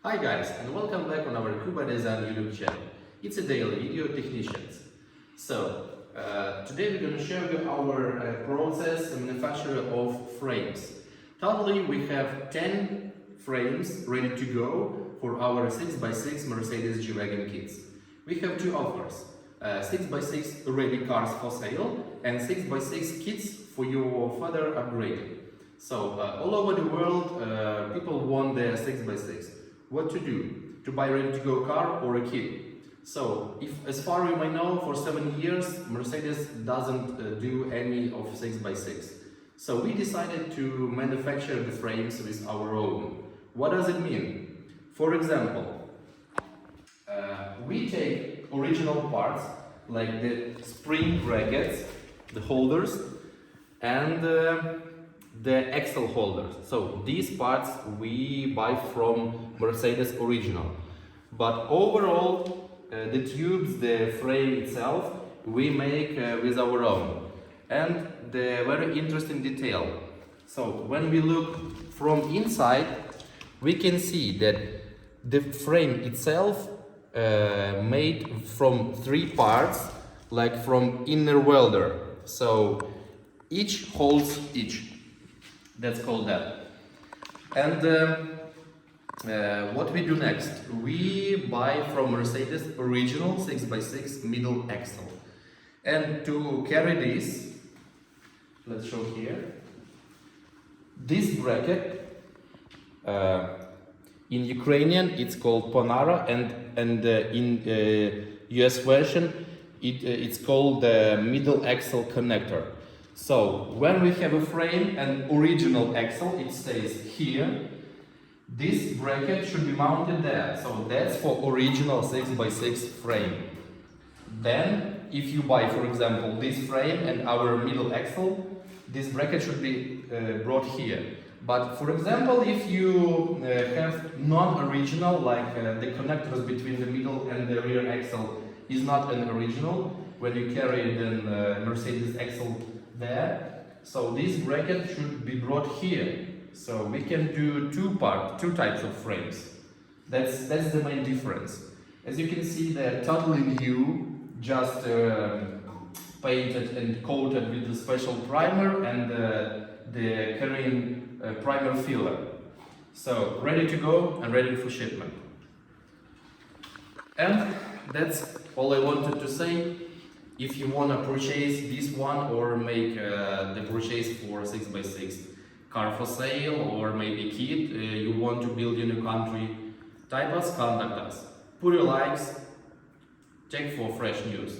Hi guys, and welcome back on our Kubay Design YouTube channel. It's a daily video technicians. Today we're going to show you our process and manufacture of frames. Totally we have 10 frames ready to go for our 6x6 Mercedes G Wagon kits. We have two offers, 6x6 ready cars for sale and 6x6 kits for your further upgrading. All over the world people want their 6x6. What to do? To buy ready-to-go car or a kit? As far as you may know, for 7 years Mercedes doesn't do any of 6x6. So we decided to manufacture the frames with our own. What does it mean? For example, we take original parts like the spring brackets, the holders, and the axle holders. So these parts we buy from Mercedes original. But overall, the tubes, the frame itself, we make with our own. And the very interesting detail. So when we look from inside, we can see that the frame itself made from 3 parts, like from inner welder. So each holds each. That's called that. And what we do next? We buy from Mercedes original 6x6 middle axle. And to carry this, let's show here. This bracket, in Ukrainian it's called Ponara, and in US version it's called the middle axle connector. So when we have a frame and original axle, it stays here. This bracket should be mounted there. So that's for original 6x6 frame. Then if you buy, for example, this frame and our middle axle, this bracket should be brought here. But for example, if you have non-original, like the connectors between the middle and the rear axle is not an original, when you carry the Mercedes axle there, so this bracket should be brought here. So we can do two types of frames. That's the main difference. As you can see, they're totally new, just painted and coated with the special primer and the carrying primer filler. So ready to go and ready for shipment. And that's all I wanted to say. If you want to purchase this one or make the purchase for 6x6 car for sale or maybe kit, you want to build in a country, type us, contact us. Put your likes, check for fresh news.